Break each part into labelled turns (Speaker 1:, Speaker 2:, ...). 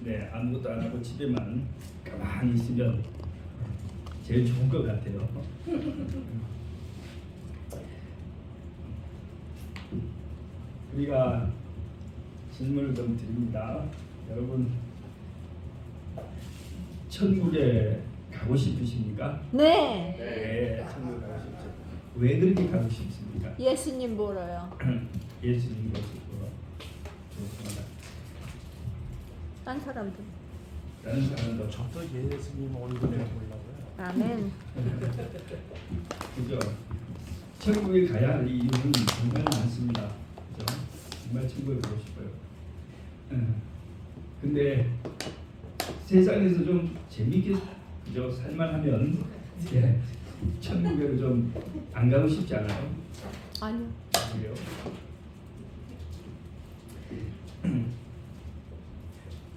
Speaker 1: 네, 아무것도 안 하고 집에만 가만히 있으면 제일 좋은 것 같아요. 우리가 질문을 좀 드립니다. 여러분, 천국에 가고 싶으십니까?
Speaker 2: 네.
Speaker 1: 네, 천국에 가고 싶죠. 왜 그렇게 가고 싶습니까?
Speaker 2: 예수님 보러요.
Speaker 1: 예수님 모습으로 좋습니다.
Speaker 2: 딴 사람들.
Speaker 1: 다른 사람도
Speaker 3: 저도 예수님 얼굴에 보려고요.
Speaker 2: 아멘.
Speaker 1: 그죠? 천국에 가야 할 이유는 정말 많습니다. 그죠? 정말 천국에 가고 싶어요. 근데 세상에서 좀 재밌게 그죠? 살만하면 예, 천국에로 좀 안 가고 싶지 않아요?
Speaker 2: 아니요.
Speaker 1: 그래요?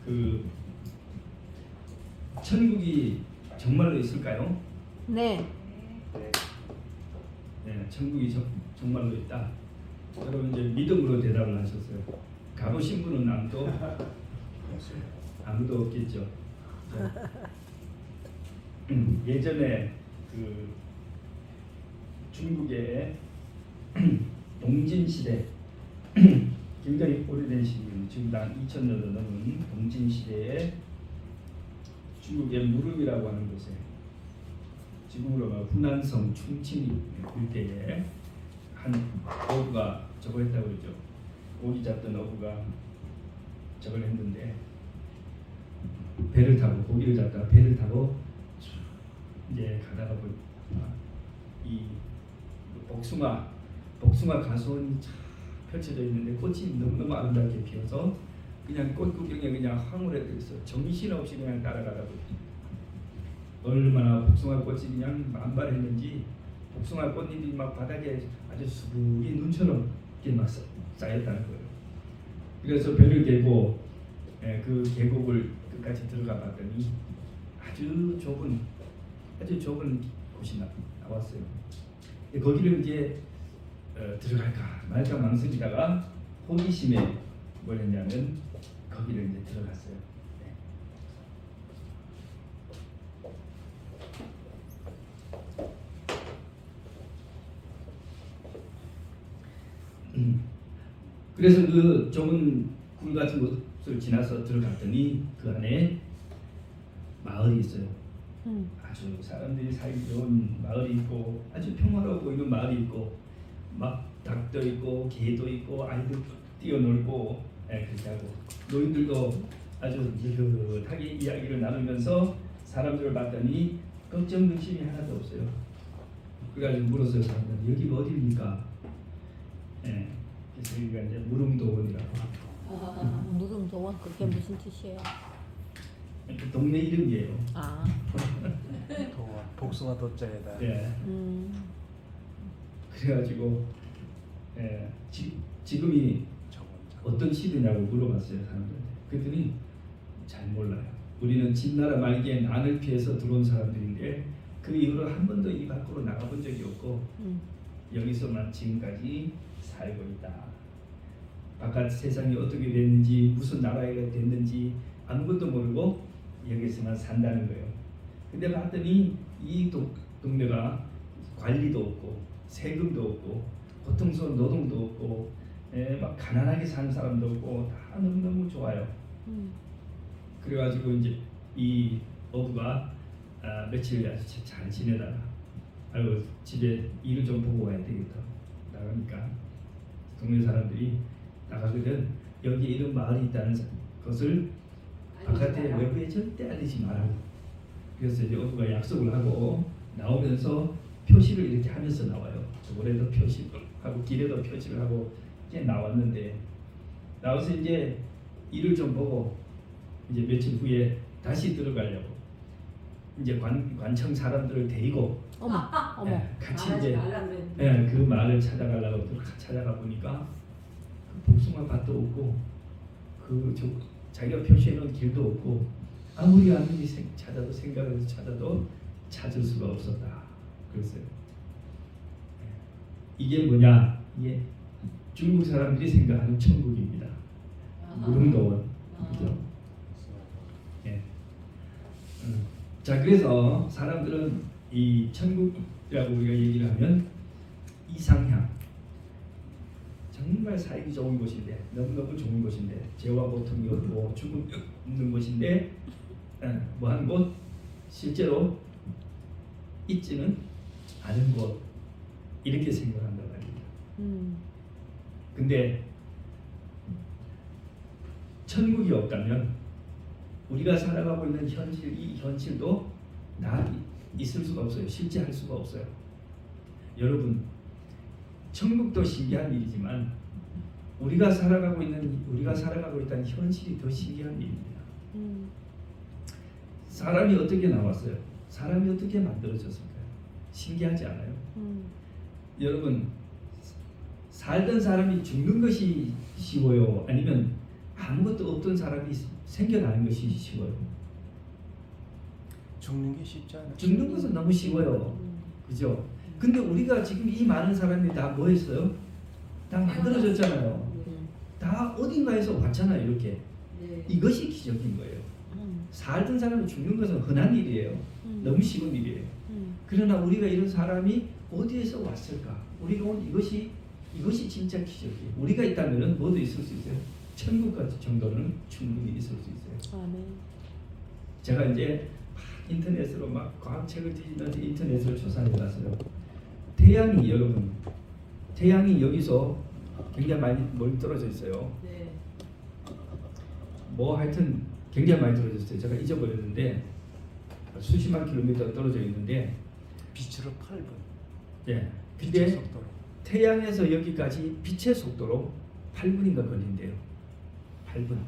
Speaker 1: 그 천국이 정말로 있을까요?
Speaker 2: 네.
Speaker 1: 네, 천국이 정말로 있다. 여러분 이제 믿음으로 대답을 하셨어요. 가보신 분은 아무도 없겠죠. 예전에 그 중국의 동진 시대 굉장히 오래된 시기입니다. 지금 한 2000년도 넘은 동진 시대에 중국의 무름이라고 하는 곳에 지금으로 말하면 후난성 충칭 일대에 한 어부가 저걸 했다고 그러죠. 고기 잡던 어부가 저걸 했는데 배를 타고 고기를 잡다가 배를 타고 이제 가다가 이 복숭아 가수원이 쫙 펼쳐져 있는데 꽃이 너무너무 아름답게 피어서 그냥 꽃 구경에 그냥 황홀해 있어. 정신없이 그냥 따라가다 보니 얼마나 복숭아 꽃이 그냥 만발했는지 복숭아 꽃잎이 막 바닥에 아주 수북이 눈처럼 이렇게 막 쌓였다는 거예요. 그래서 배를 대고 그 계곡을 끝까지 들어가 봤더니 아주 좁은 곳이 나왔어요. 거기를 이제 들어갈까 말까 망설이다가 호기심에 뭘 했냐면 거기를 이제 들어갔어요. 그래서 그 좁은 굴 같은 곳을 지나서 들어갔더니 그 안에 마을이 있어요. 아주 사람들이 살기 좋은 마을이 있고 아주 평화로워 보이는 마을이 있고 막 닭도 있고 개도 있고 아이들 뛰어놀고 그렇게 하고 노인들도 아주 지긋하게 이야기를 나누면서 사람들을 봤더니 걱정 근심이 하나도 없어요. 그래가지고 물었어요. 사람들 여기가 어디입니까? 그래서 여기가 이제 무릉도원이라고.
Speaker 2: 무릉도원 그게 무슨 뜻이에요?
Speaker 1: 그 동네 이름이에요.
Speaker 2: 아.
Speaker 3: 도원, 복숭아 도자에다.
Speaker 1: 예. 그래가지고 지금이 어떤 시대냐고 물어봤어요 사람들한테. 그랬더니 잘 몰라요. 우리는 진나라 말기에 난을 피해서 들어온 사람들인데 그 이후로 한 번도 이 밖으로 나가본 적이 없고 여기서만 지금까지 살고 있다. 바깥 세상이 어떻게 됐는지 무슨 나라가 됐는지 아무것도 모르고 여기서만 산다는 거예요. 근데 봤더니 이 동네가 관리도 없고 세금도 없고 고통스러운 노동도 없고 막 가난하게 사는 사람도 없고 다 너무너무 좋아요. 그래가지고 이제 이 어부가 며칠 아주 잘 지내다가 아이고 집에 일을 좀 보고 와야 되겠다 나가니까 동네 사람들이 나가거든. 여기 이런 마을이 있다는 것을 바깥에 외부에 절대 알리지 말라고. 그래서 이제 어부가 약속을 하고 나오면서 표시를 이렇게 하면서 나와요. 올해도 표시를 하고 길에도 표시를 하고 이제 나왔는데 나와서 이제 일을 좀 보고 이제 며칠 후에 다시 들어가려고 이제 관청 사람들을 데리고
Speaker 2: 어머.
Speaker 1: 같이 이제 그 마을을 찾아가려고 찾아가 보니까 그 복숭아 밭도 없고 자기가 표시해놓은 길도 없고 아무리 찾아도 생각해서 찾아도 찾을 수가 없었다. 그랬어요. 이게 뭐냐? 이게 중국 사람들이 생각하는 천국입니다. 무릉도원. 그죠? 자, 그래서 사람들은 이 천국이라고 우리가 얘기를 하면 이상향, 정말 살기 좋은 곳인데, 너무너무 좋은 곳인데, 죄와 고통이 없고 죽음이 없는 곳인데, 뭐한 곳, 실제로 있지는 않은 곳, 이렇게 생각한단 말이에요. 근데 천국이 없다면 우리가 살아가고 있는 현실, 이 현실도 다 있을 수가 없어요. 실제할 수가 없어요. 여러분, 천국도 신기한 일이지만 우리가 살아가고 있다는 현실이 더 신기한 일입니다. 사람이 어떻게 나왔어요? 사람이 어떻게 만들어졌을까요? 신기하지 않아요? 여러분, 살던 사람이 죽는 것이 쉬워요? 아니면 아무것도 없던 사람이 생겨나는 것이 쉬워요?
Speaker 3: 죽는 게 쉽지 않아요.
Speaker 1: 죽는 것은 너무 쉬워요. 그죠? 근데 우리가 지금 이 많은 사람이 다 뭐 했어요? 다 만들어졌잖아요. 다 어딘가에서 왔잖아요. 이렇게. 이것이 기적인 거예요. 살던 사람이 죽는 것은 흔한 일이에요. 너무 쉬운 일이에요. 그러나 우리가 이런 사람이 어디에서 왔을까? 우리가 온 이것이 진짜 기적이에요. 우리가 있다면 뭐도 있을 수 있어요. 천국 같은 정도는 충분히 있을 수 있어요.
Speaker 2: 아멘.
Speaker 1: 제가 이제 인터넷으로 막 과학책을 뒤지면서 인터넷을 조사해 봤어요. 여러분, 태양이 여기서 굉장히 많이 멀리 떨어져 있어요. 뭐 하여튼 굉장히 많이 떨어졌어요. 제가 잊어버렸는데 수십만 킬로미터 떨어져 있는데
Speaker 3: 빛으로 8분.
Speaker 1: 예.
Speaker 3: 빛의
Speaker 1: 근데
Speaker 3: 속도로.
Speaker 1: 태양에서 여기까지 빛의 속도로 8분인가 걸린대요. 8분.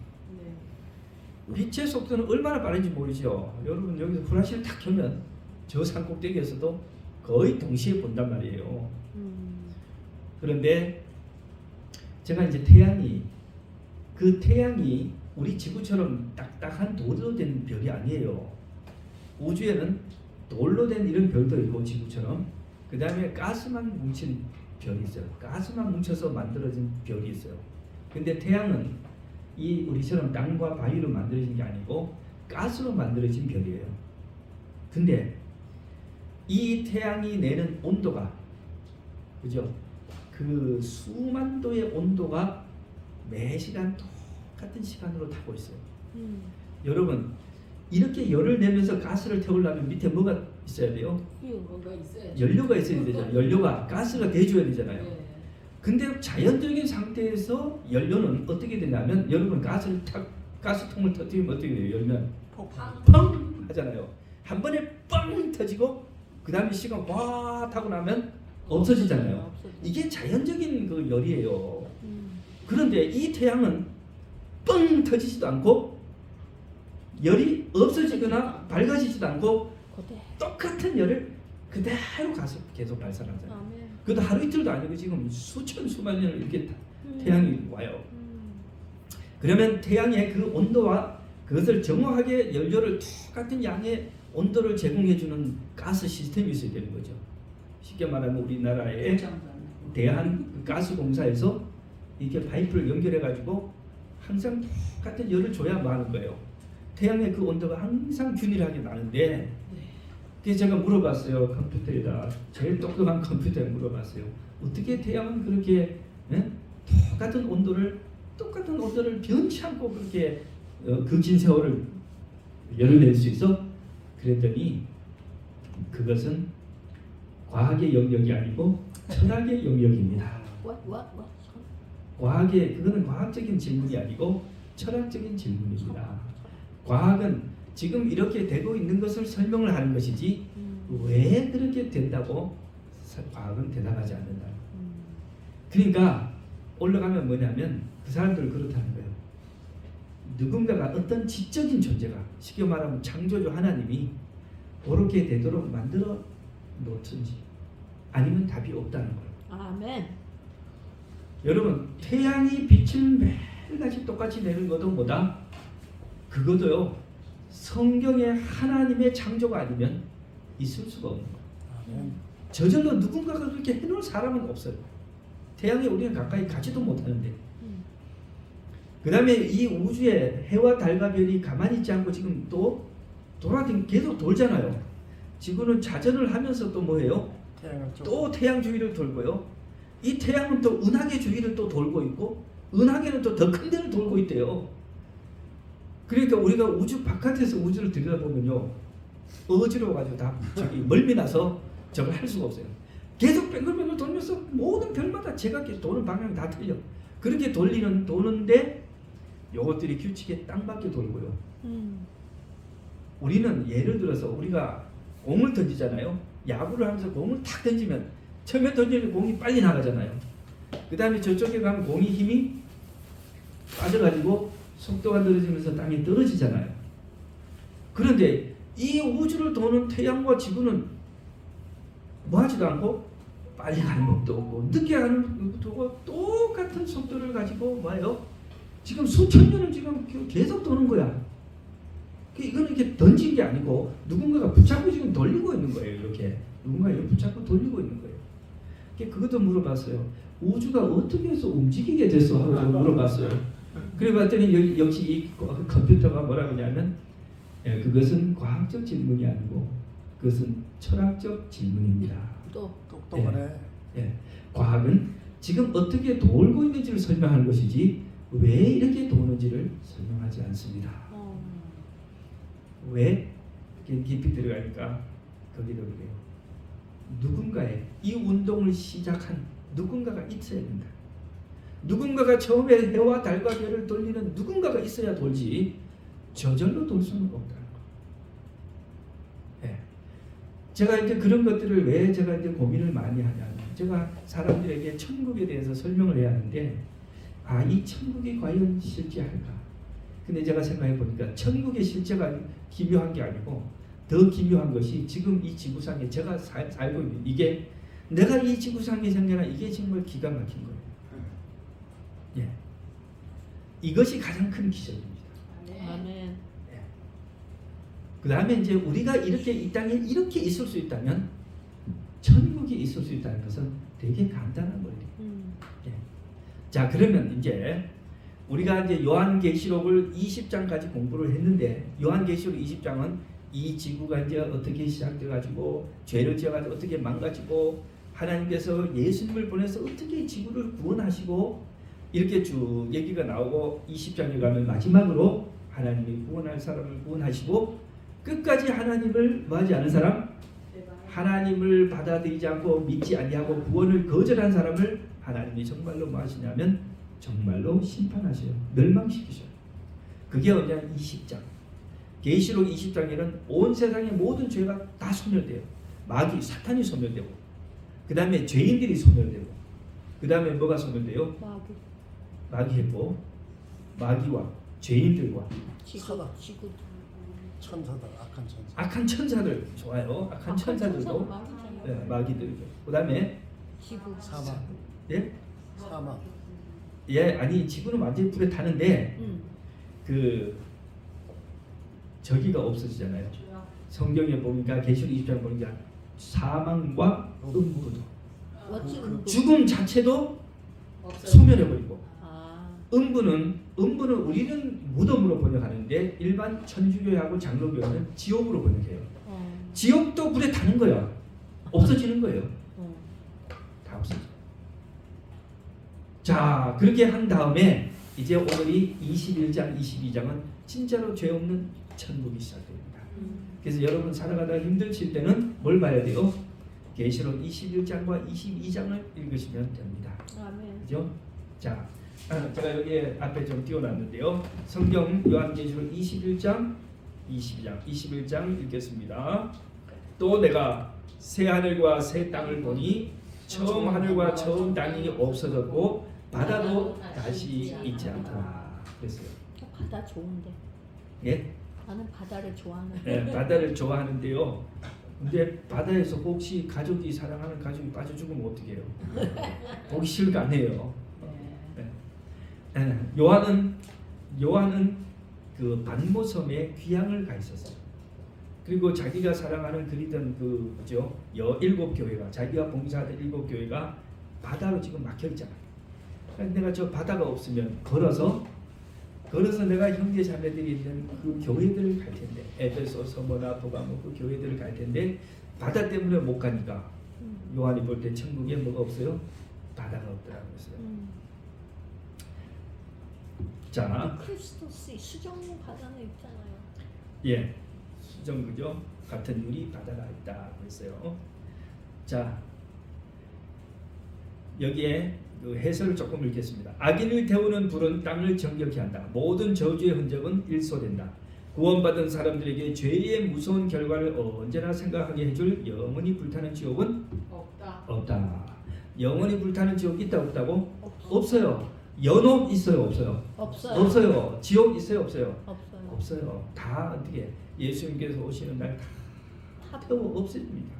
Speaker 1: 빛의 속도는 얼마나 빠른지 모르죠. 여러분, 여기서 플래시를 탁 켜면 저 산 꼭대기에서도 거의 동시에 본단 말이에요. 그런데 제가 이제 태양이 우리 지구처럼 딱딱한 돌로 된 별이 아니에요. 우주에는 돌로 된 이런 별도 있고 지구처럼, 그 다음에 가스만 뭉친 별이 있어요. 가스만 뭉쳐서 만들어진 별이 있어요. 근데 태양은 이 우리처럼 땅과 바위로 만들어진 게 아니고 가스로 만들어진 별이에요. 근데 이 태양이 내는 온도가, 그죠? 그 수만 도의 온도가 매 시간 똑같은 시간으로 타고 있어요. 여러분, 이렇게 열을 내면서 가스를 태우려면 밑에 뭐가 있어야 돼요?
Speaker 4: 뭔가 있어야죠.
Speaker 1: 연료가 있어야 되잖아요. 연료가 가스가 돼줘야 되잖아요. 근데 자연적인 상태에서 연료는 어떻게 되냐면, 여러분 가스통을 터뜨리면 어떻게 돼요? 열면 펑 하잖아요. 한 번에 뻥 터지고 그 다음에 시간 와 타고 나면 없어지잖아요. 이게 자연적인 그 열이에요. 그런데 이 태양은 뻥 터지지도 않고 열이 없어지거나 밝아지지도 않고 똑같은 열을 그대로 가서 계속 발산하잖아요. 그것도 하루 이틀도 아니고 지금 수만 년을 이렇게 태양이 와요. 그러면 태양의 그 온도와 그것을 정확하게 연료를 똑같은 양의 온도를 제공해주는 가스 시스템이 있어야 되는 거죠. 쉽게 말하면 우리나라의 대한 가스공사에서 이렇게 파이프를 연결해가지고 항상 똑같은 열을 줘야만 하는 거예요. 태양의 그 온도가 항상 균일하게 나는데, 그래서 제가 물어봤어요. 컴퓨터에다, 제일 똑똑한 컴퓨터에 물어봤어요. 어떻게 태양은 그렇게 똑같은 온도를 변치 않고 그렇게 그 긴 세월을 열을 낼 수 있어? 그랬더니 그것은 과학의 영역이 아니고 철학의 영역입니다. 그거는 과학적인 질문이 아니고 철학적인 질문입니다. 과학은 지금 이렇게 되고 있는 것을 설명을 하는 것이지 왜 그렇게 된다고 과학은 대답하지 않는다. 그러니까 올라가면 뭐냐면 그 사람들은 그렇다는 거예요. 누군가가 어떤 지적인 존재가, 쉽게 말하면 창조주 하나님이 그렇게 되도록 만들어 놓든지 아니면 답이 없다는 거예요.
Speaker 2: 아멘.
Speaker 1: 여러분, 태양이 빛을 매일같이 똑같이 내는 것도 뭐다? 그것도요, 성경의 하나님의 창조가 아니면 있을 수가 없는 거예요. 저절로 누군가가 그렇게 해놓은 사람은 없어요. 태양에 우리는 가까이 가지도 못하는데. 그 다음에 이 우주에 해와 달과 별이 가만히 있지 않고 지금 또 돌아다니 계속 돌잖아요. 지구는 자전을 하면서 또 뭐예요?
Speaker 3: 태양을 좀
Speaker 1: 또 태양 주위를 돌고요. 이 태양은 또 은하계 주위를 또 돌고 있고 은하계는 또 더 큰 데를 돌고 있대요. 그러니까 우리가 우주 바깥에서 우주를 들여다보면요, 어지러워가지고 다 저기 멀미 나서 저걸 할 수가 없어요. 계속 뱅글뱅글 돌면서 모든 별마다 제각기 도는 방향이 다 틀려. 그렇게 도는데 요것들이 규칙에 딱 맞게 돌고요. 우리는 예를 들어서 우리가 공을 던지잖아요. 야구를 하면서 공을 탁 던지면 처음에 던지는 공이 빨리 나가잖아요. 그 다음에 저쪽에 가면 공이 힘이 빠져가지고 속도가 늘어지면서 땅에 떨어지잖아요. 그런데 이 우주를 도는 태양과 지구는 뭐 하지도 않고 빨리 가는 법도 없고 늦게 가는 것도 없고 똑같은 속도를 가지고 뭐예요? 지금 수천 년을 지금 계속 도는 거야. 이거는 이렇게 던진 게 아니고 누군가가 붙잡고 지금 돌리고 있는 거예요. 이렇게 누군가 이렇게 붙잡고 돌리고 있는 거예요. 그것도 물어봤어요. 우주가 어떻게 해서 움직이게 됐어? 하고 물어봤어요. 그래 봤더니 역시 이 컴퓨터가 뭐라 그러냐면 그것은 과학적 질문이 아니고 그것은 철학적 질문입니다.
Speaker 2: 또
Speaker 3: 똑똑하네.
Speaker 1: 과학은 지금 어떻게 돌고 있는지를 설명하는 것이지 왜 이렇게 도는지를 설명하지 않습니다. 왜? 깊이 들어가니까 거기도 그래요. 누군가의 이 운동을 시작한 누군가가 있어야 된다. 누군가가 처음에 해와 달과 별을 돌리는 누군가가 있어야 돌지 저절로 돌 수는 없다는 거. 제가 이제 그런 것들을 왜 제가 이제 고민을 많이 하냐면 제가 사람들에게 천국에 대해서 설명을 해야 하는데 이 천국이 과연 실제할까? 근데 제가 생각해 보니까 천국의 실제가 기묘한 게 아니고 더 기묘한 것이 지금 이 지구상에 제가 살고 있는 이게 내가 이 지구상에 생겨난 이게 정말 기가 막힌 거예요. 이것이 가장 큰 기적입니다.
Speaker 2: 아멘.
Speaker 1: 그 다음에 이제 우리가 이렇게 이 땅에 이렇게 있을 수 있다면 천국이 있을 수 있다는 것은 되게 간단한 거예요. 자, 그러면 이제 우리가 이제 요한계시록을 20장까지 공부를 했는데 요한계시록 20장은 이 지구가 이제 어떻게 시작돼 가지고 죄를 지어 가지고 어떻게 망가지고 하나님께서 예수님을 보내서 어떻게 지구를 구원하시고 이렇게 쭉 얘기가 나오고 20장에 가면 마지막으로 하나님이 구원할 사람을 구원하시고 끝까지 하나님을 뭐하지 않은 사람, 하나님을 받아들이지 않고 믿지 아니하고 구원을 거절한 사람을 하나님이 정말로 뭐 하시냐면 정말로 심판하셔요. 멸망시키셔요. 그게 언제나 20장. 계시록 20장에는 온 세상의 모든 죄가 다 소멸돼요. 마귀, 사탄이 소멸되고 그 다음에 죄인들이 소멸되고 그 다음에 뭐가 소멸돼요? 마귀했고 마귀와 죄인들과
Speaker 2: 지구.
Speaker 3: 천사들, 악한 천사.
Speaker 1: 악한 천사들 좋아요. 악한 천사들도 마귀들이죠. 그 다음에
Speaker 2: 지구.
Speaker 3: 사막. 사막.
Speaker 1: 아니 지구는 완전히 불에 타는데 그 저기가 없어지잖아요. 성경에 보니까 계시록 20장 보니까 사망과 음부도 죽음 자체도 소멸해버리고 음부는 우리는 무덤으로 번역하는데 일반 천주교하고 장로교는 지옥으로 번역해요. 지옥도 불에 타는 거야. 없어지는 거예요. 다 없어져. 자, 그렇게 한 다음에 이제 오늘이 21장, 22장은 진짜로 죄 없는 천국이 시작됩니다. 그래서 여러분 살아가다가 힘드실 때는 뭘 봐야 돼요? 계시록 21장과 22장을 읽으시면 됩니다. 그죠? 자, 제가 여기 앞에 좀 띄워놨는데요. 성경 요한계시록 21장, 21장 읽겠습니다. 또 내가 새 하늘과 새 땅을 보니 처음 하늘과 처음 땅이 없어졌고 바다도 다시 있지 않더라. 그랬어요.
Speaker 2: 바다 좋은데.
Speaker 1: 예?
Speaker 2: 나는 바다를 좋아하는데.
Speaker 1: 바다를 좋아하는데요. 근데 바다에서 혹시 가족이 사랑하는 가족이 빠져 죽으면 어떻게 해요? 보기 싫을 거 아니에요. 요한은 그 반모섬에 귀향을 가 있었어요. 그리고 자기가 사랑하는 그리던 그 뭐죠? 7교회가 자기가 봉사하던 7교회가 바다로 지금 막혀 있잖아요. 내가 저 바다가 없으면 걸어서 걸어서 내가 형제 자매들이 있는 그 교회들을 갈 텐데 에베소, 서머나, 도가모 그 교회들을 갈 텐데 바다 때문에 못 가니까 요한이 볼 때 천국에 뭐가 없어요? 바다가 없더라고 했어요. 자,
Speaker 2: 크리스토스 수정 바다는 있잖아요.
Speaker 1: 예, 수정 그죠? 같은 유리 바다가 있다 그랬어요. 자, 여기에 그 해설을 조금 읽겠습니다. 악인을 태우는 불은 땅을 정결케 한다. 모든 저주의 흔적은 일소된다. 구원받은 사람들에게 죄의 무서운 결과를 언제나 생각하게 해줄 영원히 불타는 지옥은 없다. 영원히 불타는 지옥이 있다 없다고? 없어요. 연옥 있어요 없어요? 없어요. 지옥 있어요 없어요? 없어요. 다 어떻게 예수님께서 오시는 날 다 태워 없애집니다.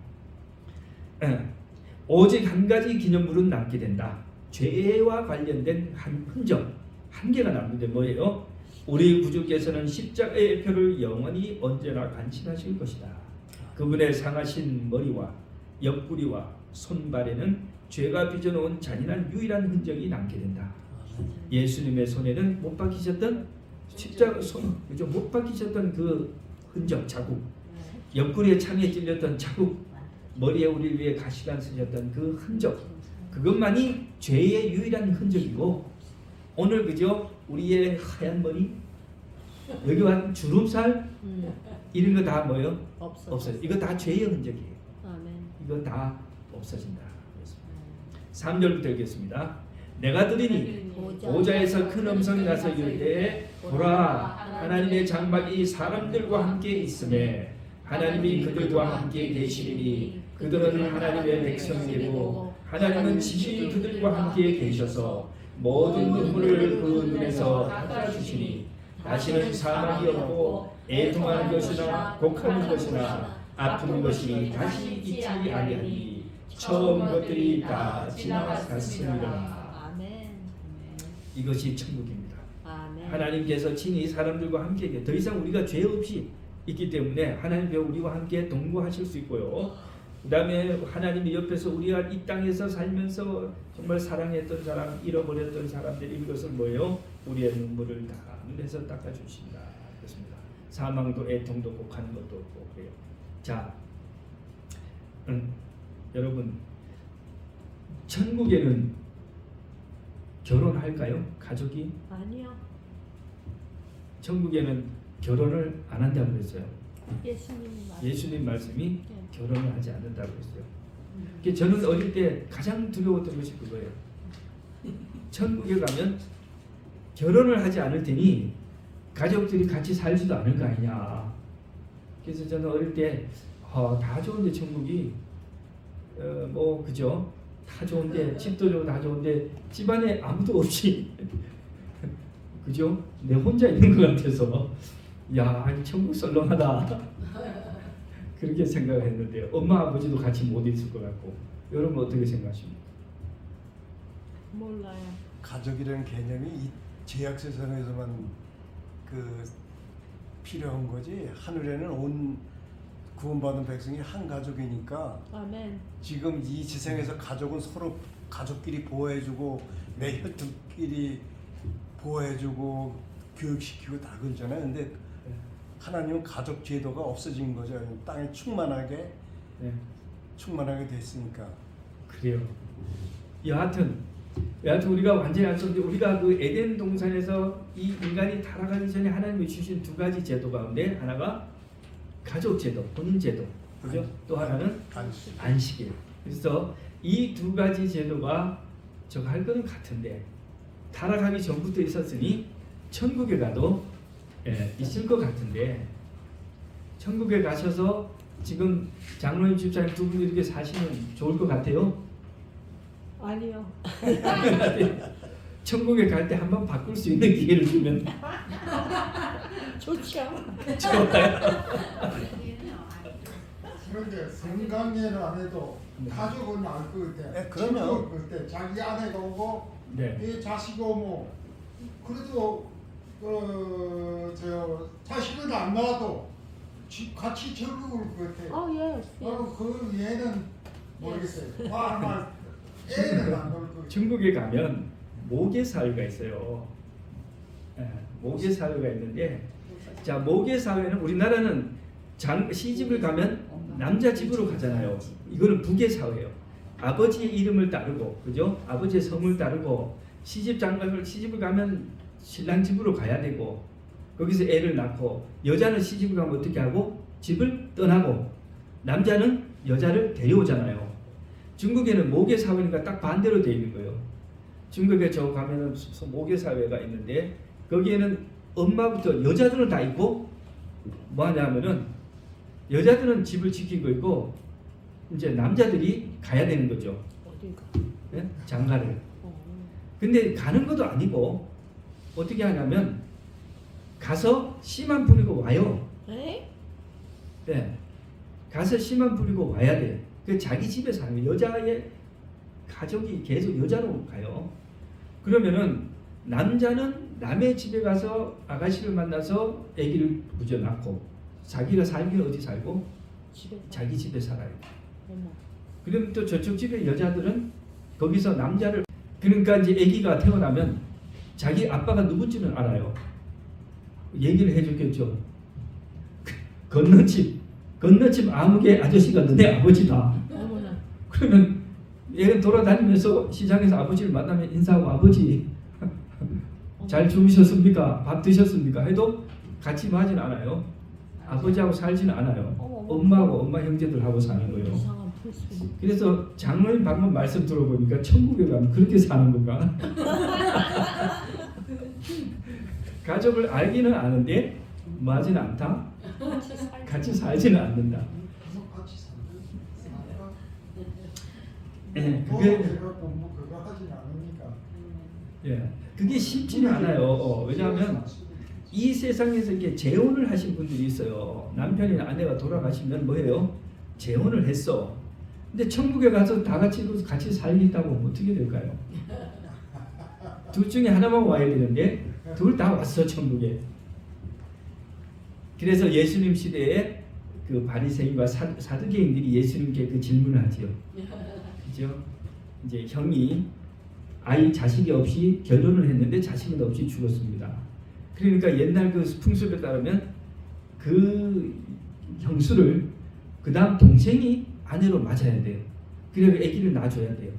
Speaker 1: 오직 한 가지 기념물은 남게 된다. 죄와 관련된 한 흔적 한 개가 남는데 뭐예요? 우리 구주께서는 십자가의 표를 영원히 언제나 간직하실 것이다. 그분의 상하신 머리와 옆구리와 손발에는 죄가 빚어놓은 잔인한 유일한 흔적이 남게 된다. 예수님의 손에는 못 박히셨던 십자가 손, 그죠? 못 박히셨던 그 흔적 자국, 옆구리에 창에 찔렸던 자국, 머리에 우리 위에 가시관 쓰셨던 그 흔적, 그것만이 죄의 유일한 흔적이고 오늘 그죠? 우리의 하얀 머리, 여기 한 주름살 이런 거 다 뭐요? 없어요. 이거 다 죄의 흔적이에요.
Speaker 2: 아멘.
Speaker 1: 이거 다 없어진다. 3절부터 읽겠습니다. 내가 들으니 보좌에서 큰 음성이 나서 이르되 보라 하나님의 장막이 사람들과 함께 있음에 하나님이 그들과 함께 계시리니 그들은 하나님의 백성이고 하나님은 지시 그들과 함께 계셔서 모든 눈물을 그 눈에서 닦아주시니 다시는 사망이 없고 애통하는 것이나 곡하는 것이나 아픈 것이 다시 있지 아니하니 처음 것들이 다 지나갔습니다. 이것이 천국입니다.
Speaker 2: 아멘.
Speaker 1: 하나님께서 친히 사람들과 함께 더 이상 우리가 죄 없이 있기 때문에 하나님께 우리와 함께 동거하실 수 있고요. 그 다음에 하나님이 옆에서 우리가 이 땅에서 살면서 정말 사랑했던 사람, 잃어버렸던 사람들이 이것을 뭐예요? 우리의 눈물을 다 눈에서 닦아주신다. 그렇습니다. 사망도 애통도 곡하는 것도 없고 그래요. 자, 여러분 천국에는 결혼할까요? 가족이?
Speaker 2: 아니요.
Speaker 1: 천국에는 결혼을 안 한다고 그랬어요.
Speaker 2: 예수님
Speaker 1: 말씀이 결혼을 하지 않는다고 그랬어요. 저는 어릴 때 가장 두려웠던 것이 그거예요. 천국에 가면 결혼을 하지 않을 테니 가족들이 같이 살지도 않을 거 아니냐. 그래서 저는 어릴 때 다 좋은데 천국이 뭐 그죠? 다 좋은데 집도 좋고 다 좋은데 집안에 아무도 없이 그죠? 내 혼자 있는 것 같아서 야 천국 썰렁하다 그렇게 생각했는데요. 엄마 아버지도 같이 못 있을 것 같고 여러분 어떻게 생각하십니까?
Speaker 2: 몰라요.
Speaker 3: 가족이라는 개념이 이 제약 세상에서만 그 필요한 거지. 하늘에는 온 구원받은 백성이 한 가족이니까.
Speaker 2: 아멘.
Speaker 3: 지금 이 지상에서 가족은 서로 가족끼리 보호해주고 내 혈통끼리 보호해주고 교육시키고 다 그러잖아요. 근데 하나님은 가족 제도가 없어진 거죠. 땅에 충만하게 됐으니까.
Speaker 1: 그래요. 여하튼 우리가 완전히 안 썼는데 우리가 그 에덴 동산에서 이 인간이 타락하기 전에 하나님이 주신 두 가지 제도 가운데 하나가 가족 제도, 혼인 제도, 그죠? 또 하나는 안식이에요. 그래서 이 두 가지 제도가 저거 할 거는 같은데 타락하기 전부터 있었으니 천국에 가도 있을 것 같은데 천국에 가셔서 지금 장로님 집사님 두 분이 이렇게 사시면 좋을 것 같아요?
Speaker 2: 아니요.
Speaker 1: 천국에 갈 때 한번 바꿀 수 있는 기회를 주면
Speaker 2: 좋죠.
Speaker 1: 좋아요.
Speaker 4: 그런데 성관계는 안 해도 가족은 알 것 같아.
Speaker 3: 그러면
Speaker 4: 그때 자기 아내가 오고
Speaker 1: 네.
Speaker 4: 이 자식이 오고 그래도 저 자식은 안 나와도 같이 적응을 것 같아.
Speaker 2: 예.
Speaker 4: 그 얘는 모르겠어요. 아마 애는 안 나올 것 같아.
Speaker 1: 중국에 가면 모계사회가 있어요. 모계 사회가 있는데, 자 모계 사회는 우리나라는 시집을 가면 남자 집으로 가잖아요. 이거는 북의 사회예요. 아버지의 이름을 따르고, 그죠? 아버지의 성을 따르고 시집을 가면 신랑 집으로 가야 되고, 거기서 애를 낳고, 여자는 시집을 가면 어떻게 하고 집을 떠나고, 남자는 여자를 데려오잖아요. 중국에는 모계 사회니까 딱 반대로 되어 있는 거예요. 중국에 저 가면은 모계 사회가 있는데, 거기에는 엄마부터 여자들은 다 있고, 뭐 하냐면은 여자들은 집을 지키고 있고, 이제 남자들이 가야 되는 거죠.
Speaker 2: 어디가?
Speaker 1: 네? 장가를. 근데 가는 것도 아니고 어떻게 하냐면 가서 씨만 뿌리고 와요.
Speaker 2: 에?
Speaker 1: 네. 가서 씨만 뿌리고 와야 돼. 그 자기 집에 사는 거예요. 여자의 가족이 계속 여자로 가요. 그러면은 남자는 남의 집에 가서 아가씨를 만나서 아기를 부져 낳고, 자기가 살기는 어디 살고?
Speaker 2: 집에
Speaker 1: 자기 집에 살아요.
Speaker 2: 어머.
Speaker 1: 그럼 또 저쪽 집의 여자들은 거기서 남자를, 그러니까 이제 아기가 태어나면 자기 아빠가 누군지는 알아요. 얘기를 해줬겠죠. 건너집 아무개 아저씨가 너네 아버지다.
Speaker 2: 어머나.
Speaker 1: 그러면 얘가 돌아다니면서 시장에서 아버지를 만나면 인사하고, 아버지 잘 주무셨습니까? 밥 드셨습니까? 해도 같이 하진 않아요. 아버지하고 살지는 않아요. 엄마하고 엄마 형제들하고 사는 거예요.
Speaker 2: 이상한 풀스.
Speaker 1: 그래서 장로님 방금 말씀 들어보니까 천국에 가면 그렇게 사는 건가? 가족을 알기는 아는데 뭐 하진 않다? 같이 살지는 않는다.
Speaker 4: 같이 살까?
Speaker 1: 예, 그게
Speaker 4: 뭐 그거 하진 않으니까.
Speaker 1: 그게 쉽지는 않아요. 왜냐하면 이 세상에서 이렇게 재혼을 하신 분들이 있어요. 남편이나 아내가 돌아가시면 뭐예요? 재혼을 했어. 근데 천국에 가서 다 같이 살겠다고 어떻게 될까요? 둘 중에 하나만 와야 되는데 둘 다 왔어 천국에. 그래서 예수님 시대에 그 바리새인과 사두개인들이 예수님께 그 질문을 하지요. 그죠? 이제 형이 자식이 없이 결혼을 했는데 자식은 없이 죽었습니다. 그러니까 옛날 그 풍습에 따르면 그 형수를 그 다음 동생이 아내로 맞아야 돼요. 그래야 아기를 낳아줘야 돼요.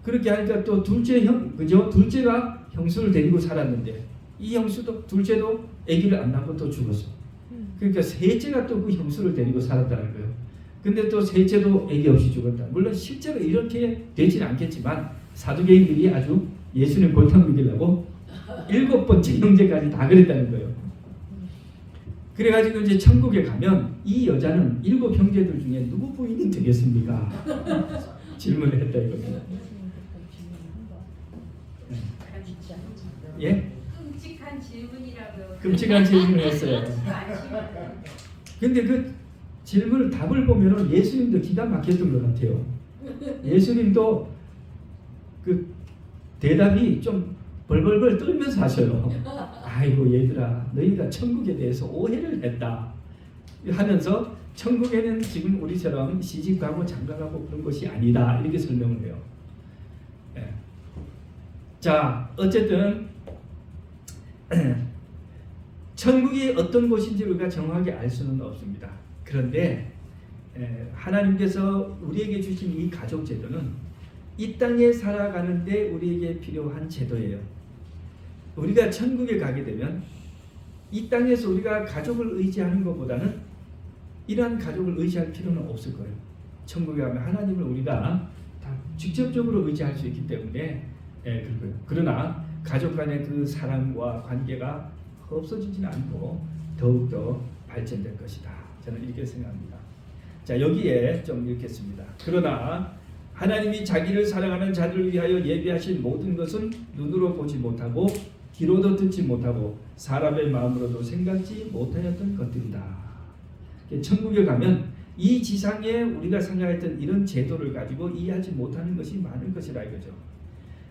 Speaker 1: 그렇게 하니까 또 그죠? 둘째가 형수를 데리고 살았는데 이 형수도 둘째도 아기를 안 낳고 또 죽었어. 그러니까 셋째가 또 그 형수를 데리고 살았다는 거예요. 근데 또 셋째도 아기 없이 죽었다. 물론 실제로 이렇게 되지는 않겠지만 사두개인들이 아주 예수님 골탕 먹이려고 7번째 형제까지 다 그랬다는 거예요. 그래가지고 이제 천국에 가면 이 여자는 7 형제들 중에 누구 부인이 되겠습니까? 질문을 했다 이겁니다. 예?
Speaker 5: 끔찍한 질문이라고.
Speaker 1: 끔찍한 질문을 했어요. 근데 그 질문을 답을 보면은 예수님도 기가 막혔던 것 같아요. 예수님도 그 대답이 좀 벌벌벌 떨면서 하셔요. 아이고 얘들아, 너희가 천국에 대해서 오해를 했다 하면서 천국에는 지금 우리처럼 시집가고 장가가고 그런 것이 아니다 이렇게 설명을 해요. 예. 자 어쨌든 천국이 어떤 곳인지 우리가 정확하게 알 수는 없습니다. 그런데 하나님께서 우리에게 주신 이 가족 제도는 이 땅에 살아가는데 우리에게 필요한 제도예요. 우리가 천국에 가게 되면 이 땅에서 우리가 가족을 의지하는 것보다는 이러한 가족을 의지할 필요는 없을 거예요. 천국에 가면 하나님을 우리가 다 직접적으로 의지할 수 있기 때문에 그렇고요. 그러나 가족 간의 그 사랑과 관계가 없어지지는 않고 더욱더 발전될 것이다. 저는 이렇게 생각합니다. 자 여기에 좀 읽겠습니다. 그러나 하나님이 자기를 사랑하는 자들을 위하여 예비하신 모든 것은 눈으로 보지 못하고 귀로도 듣지 못하고 사람의 마음으로도 생각지 못하였던 것들이다. 천국에 가면 이 지상에 우리가 생각했던 이런 제도를 가지고 이해하지 못하는 것이 많을 것이라 이거죠.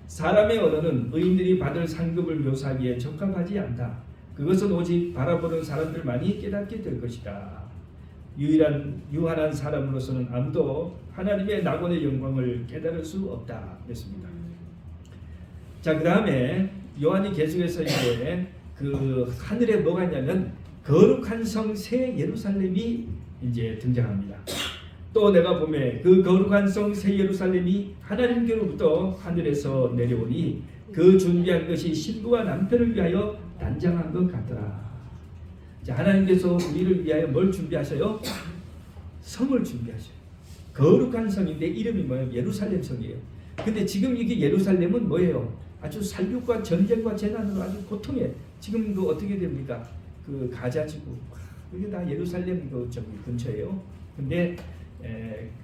Speaker 1: 사람의 언어는 의인들이 받을 상급을 묘사하기에 적합하지 않다. 그것은 오직 바라보는 사람들만이 깨닫게 될 것이다. 유한한 사람으로서는 아무도 하나님의 낙원의 영광을 깨달을 수 없다. 그랬습니다. 자, 그 다음에 요한이 계속해서 이제 그 하늘에 뭐가 있냐면 거룩한 성 새 예루살렘이 이제 등장합니다. 또 내가 보면 그 거룩한 성 새 예루살렘이 하나님께로부터 하늘에서 내려오니 그 준비한 것이 신부와 남편을 위하여 단장한 것 같더라. 자, 하나님께서 우리를 위하여 뭘 준비하셔요? 성을 준비하셔요. 거룩한 성인데 이름이 뭐예요? 예루살렘 성이에요. 근데 지금 이게 예루살렘은 뭐예요? 아주 살육과 전쟁과 재난으로 아주 고통에 지금도 어떻게 됩니까? 그 가자지구 이게 다 예루살렘 그 저기 근처예요. 근데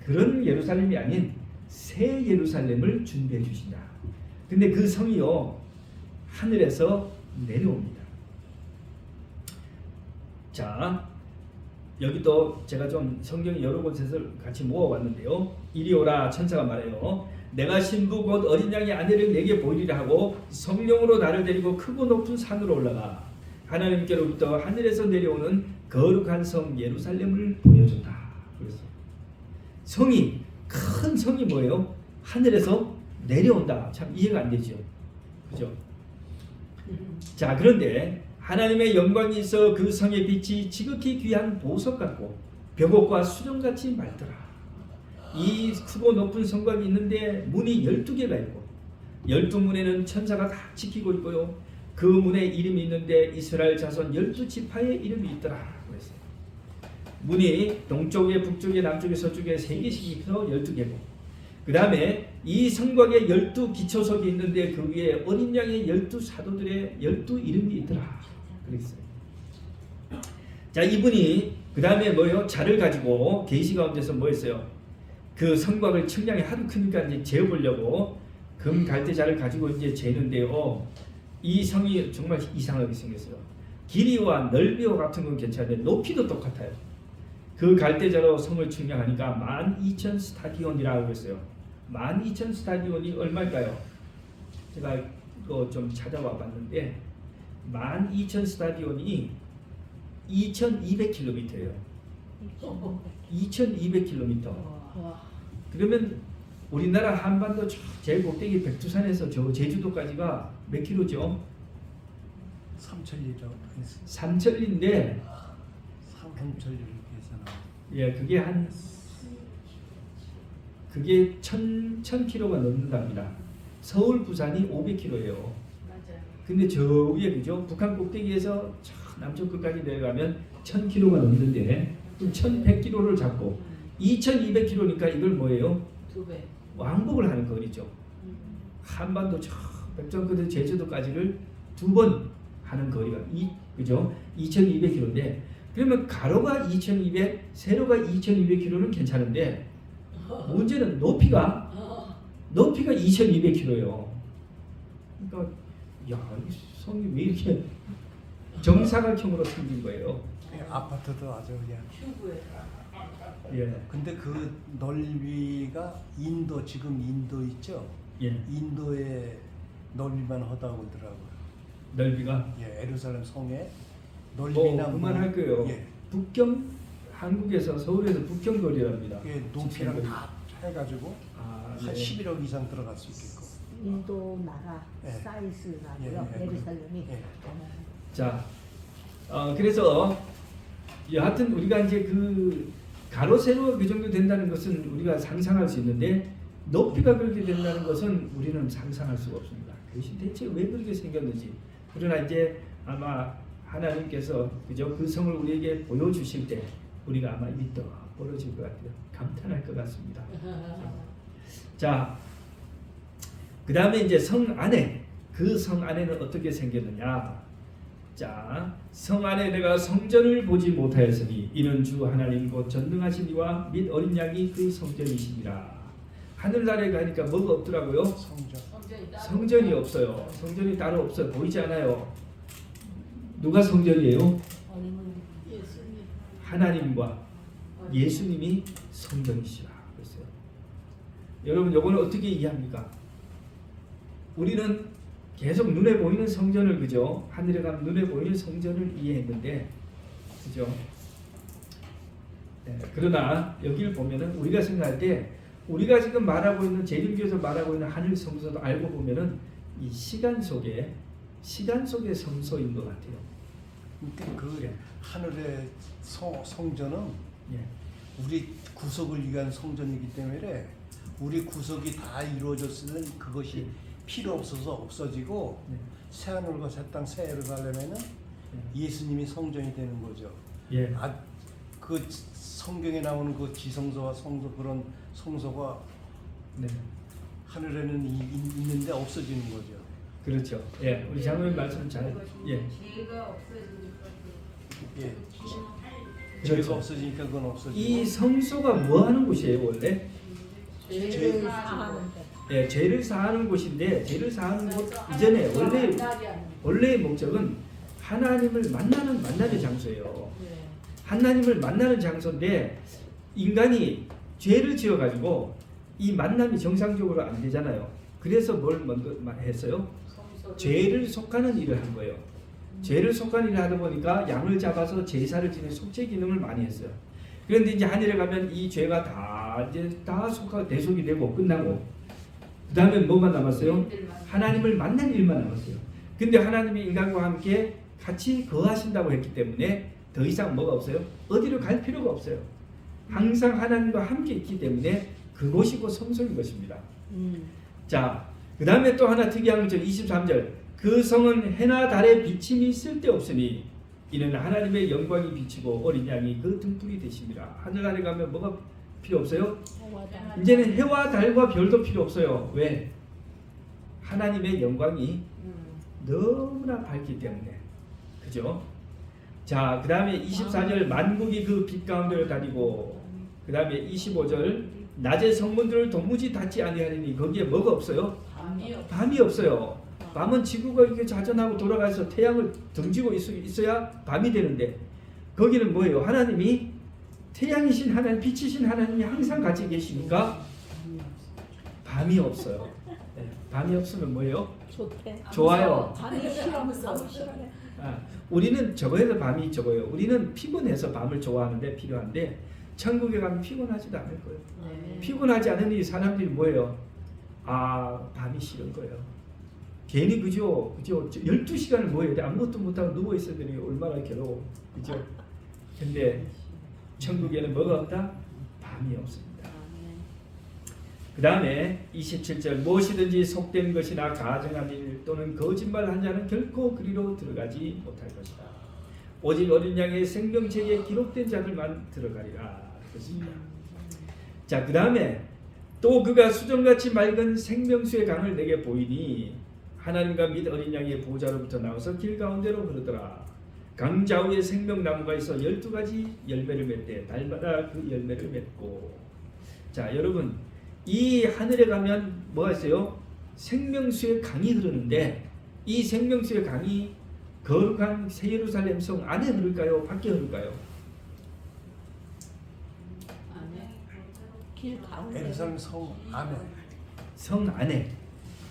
Speaker 1: 그런 예루살렘이 아닌 새 예루살렘을 준비해 주신다. 근데 그 성이요 하늘에서 내려옵니다. 자, 여기 또 제가 좀 성경 여러 곳에서 같이 모아왔는데요. 이리 오라 천사가 말해요. 내가 신부 곧 어린 양의 아내를 내게 보이리라 하고 성령으로 나를 데리고 크고 높은 산으로 올라가 하나님께로부터 하늘에서 내려오는 거룩한 성 예루살렘을 보여준다. 그래서 성이 큰 성이 뭐예요? 하늘에서 내려온다. 참 이해가 안 되죠. 그죠? 자, 그런데 하나님의 영광이 있어 그 성의 빛이 지극히 귀한 보석 같고 벽옥과 수정같이 맑더라. 이 크고 높은 성곽이 있는데 문이 12개가 있고 12문에는 천사가 다 지키고 있고요. 그 문에 이름이 있는데 이스라엘 자손 12지파의 이름이 있더라. 그랬어요. 문이 동쪽에 북쪽에 남쪽에 서쪽에 3개씩 있어 12개고 그 다음에 이 성곽에 12기초석이 있는데 그 위에 어린 양의 12사도들의 12이름이 있더라. 그랬어요. 자, 이분이 그 다음에 뭐예요? 자를 가지고 계시 가운데서 뭐 했어요? 그 성곽을 측량이 하도 크니까 이제 재어보려고 금 갈대자를 가지고 이제 재는데요. 이 성이 정말 이상하게 생겼어요. 길이와 넓이와 같은 건 괜찮은데 높이도 똑같아요. 그 갈대자로 성을 측량하니까 12,000 스타디온이라고 했어요. 12,000 스타디온이 얼마일까요? 제가 이거 좀 찾아와 봤는데 12,000 스타디온이 2,200km예요. 2,200km. 그러면 우리나라 한반도 제일 꼭대기 백두산에서 저 제주도까지가 몇 킬로죠?
Speaker 3: 3,000리죠.
Speaker 1: 3,000리인데
Speaker 3: 3,000리에서
Speaker 1: 예, 그게 1,000km가 넘는답니다. 서울 부산이 500km예요.
Speaker 5: 맞아요.
Speaker 1: 근데 저 위에 그죠? 북한 꼭대기에서 저 남쪽 끝까지 내려가면 1,000km가 넘는데 1,100km를 잡고 2,200km니까 이걸 뭐예요?
Speaker 5: 2배.
Speaker 1: 왕복을 하는 거리죠. 한반도 저 백전끝에 제주도까지를 2번 하는 거리가 그죠? 2,200km인데 그러면 가로가 2,200, 세로가 2,200km는 괜찮은데 문제는 높이가 2,200km예요. 그러니까 야, 이 성이 왜 이렇게 정사각형으로 생긴 거예요?
Speaker 3: 아파트도 아주 그냥.
Speaker 5: 튜브에.
Speaker 1: 예.
Speaker 3: 근데 그 넓이가 지금 인도 있죠?
Speaker 1: 예.
Speaker 3: 인도의 넓이만 하다고 그러더라고요.
Speaker 1: 넓이가
Speaker 3: 예, 예루살렘 성의
Speaker 1: 뭐
Speaker 3: 넓이나
Speaker 1: 그만할 거예요.
Speaker 3: 예,
Speaker 1: 북경 한국에서 서울에서 북경 거리랍니다.
Speaker 3: 예, 높이랑 다 해가지고
Speaker 1: 아,
Speaker 3: 한 11억 이상 들어갈 수 있겠고.
Speaker 2: 인도 나라
Speaker 3: 예.
Speaker 2: 사이즈라고요.
Speaker 3: 예, 예.
Speaker 2: 예루살렘이.
Speaker 3: 예.
Speaker 1: 자, 그래서 여하튼 우리가 이제 그 가로 세로 그 정도 된다는 것은 우리가 상상할 수 있는데 높이가 그렇게 된다는 것은 우리는 상상할 수가 없습니다. 그것이 대체 왜 그렇게 생겼는지. 그러나 이제 아마 하나님께서 그죠 그 성을 우리에게 보여주실 때 우리가 아마 입이 떡 벌어질 것 같아요. 감탄할 것 같습니다. 자, 그 다음에 이제 성 안에 그 성 안에는 어떻게 생겼느냐? 자, 성 안에 내가 성전을 보지 못하였으니 이는 주 하나님 곧 전능하신 이와 및 어린 양이 그 성전이시니라. 하늘나라에 가니까 뭐가 없더라고요? 성전이 없어요. 성전이 따로 없어요. 보이지 않아요. 누가 성전이에요?
Speaker 2: 예수님.
Speaker 1: 하나님과 예수님이 성전이시라 그랬어요. 여러분, 이거는 어떻게 이해합니까? 우리는 계속 눈에 보이는 성전을 그죠? 하늘에 가면 눈에 보이는 성전을 이해했는데, 그죠? 네, 그러나 여기를 보면은 우리가 생각할 때 우리가 지금 말하고 있는 제일교에서 말하고 있는 하늘 성전도 알고 보면은 이 시간 속에 시간 속의 성소인 것 같아요.
Speaker 3: 그러니까 그
Speaker 1: 예.
Speaker 3: 하늘의 성전은
Speaker 1: 예.
Speaker 3: 우리 구속을 위한 성전이기 때문에 우리 구속이 다 이루어졌으면 그것이 필요 없어서 없어지고
Speaker 1: 네.
Speaker 3: 새 하늘과 새 땅 새 예루살렘에는 예수님이 성전이 되는 거죠.
Speaker 1: 예.
Speaker 3: 그 성경에 나오는 그 지성소와 성소 그런 성소가
Speaker 1: 네.
Speaker 3: 하늘에는 있는데 없어지는 거죠.
Speaker 1: 그렇죠. 예. 우리 장로님 말씀 잘. 예.
Speaker 5: 죄가 없어지는 것들.
Speaker 3: 예.
Speaker 1: 그렇죠.
Speaker 3: 죄가 없어지니까 그건 없어지고.
Speaker 1: 이 성소가 뭐 하는 곳이에요, 원래?
Speaker 2: 죄를 사하는데.
Speaker 1: 예, 죄를 사하는 곳인데 죄를 사하는 곳 이전에 원래의 목적은 하나님을 만나는 장소예요. 하나님을 만나는 장소인데 인간이 죄를 지어 가지고 이 만남이 정상적으로 안 되잖아요. 그래서 뭘 먼저 했어요? 죄를 속하는 일을 한 거예요. 죄를 속하는 일을 하다 보니까 양을 잡아서 제사를 지내는 속죄 기능을 많이 했어요. 그런데 이제 하늘에 가면 이 죄가 다 이제 다 속하고 대속이 되고 끝나고 그 다음에 뭐만 남았어요? 하나님을 만날 일만 남았어요. 근데 하나님이 인간과 함께 같이 거하신다고 했기 때문에 더 이상 뭐가 없어요? 어디로 갈 필요가 없어요. 항상 하나님과 함께 있기 때문에 그곳이 곧 성소인 것입니다. 자, 그 다음에 또 하나 특이한 거죠. 23절. 그 성은 해나 달의 비침이 쓸데없으니 이는 하나님의 영광이 비치고 어린 양이 그 등불이 되십니다. 하늘나라에 가면 뭐가 필요 없어요? 이제는 해와 달과 별도 필요 없어요. 왜? 하나님의 영광이 너무나 밝기 때문에. 그죠? 자, 그 다음에 24절 만국이 그 빛 가운데를 다니고 그 다음에 25절 낮의 성문들을 도무지 닫지 아니하리니 거기에 뭐가 없어요? 밤이 없어요. 밤은 지구가 이렇게 자전하고 돌아가서 태양을 등지고 있어야 밤이 되는데 거기는 뭐예요? 하나님이 태양이신 하나님, 빛이신 하나님이 항상 같이 계시니까 밤이 없어요. 네, 밤이 없으면 뭐예요?
Speaker 2: 좋대.
Speaker 1: 좋아요.
Speaker 2: 밤이 싫어하면서
Speaker 1: 우리는 저거에서 밤이 저거예요. 우리는 피곤해서 밤을 좋아하는데 필요한데 천국에 가면 피곤하지도 않을 거예요. 피곤하지 않으니 사람들이 뭐예요? 밤이 싫은 거예요. 괜히 그죠? 12시간을 뭐 해야 돼? 아무것도 못하고 누워 있어야 되니 얼마나 괴로워. 그죠? 근데 천국에는 뭐가 없다? 밤이 없습니다. 그 다음에 27절 무엇이든지 속된 것이나 가증한 일 또는 거짓말한 자는 결코 그리로 들어가지 못할 것이다. 오직 어린 양의 생명책에 기록된 자들만 들어가리라. 그렇습니다. 자, 그 다음에 또 그가 수정같이 맑은 생명수의 강을 내게 보이니 하나님과 및 어린 양의 보좌로부터 나와서 길 가운데로 흐르더라. 강 좌우에 생명나무가 있어 12가지 열매를 맺되 달마다 그 열매를 맺고. 자, 여러분 이 하늘에 가면 뭐가 있어요? 생명수의 강이 흐르는데 이 생명수의 강이 거룩한 새 예루살렘 성 안에 흐를까요? 밖에 흐를까요?
Speaker 2: 길 가운데.
Speaker 3: 예루살렘 성 안에.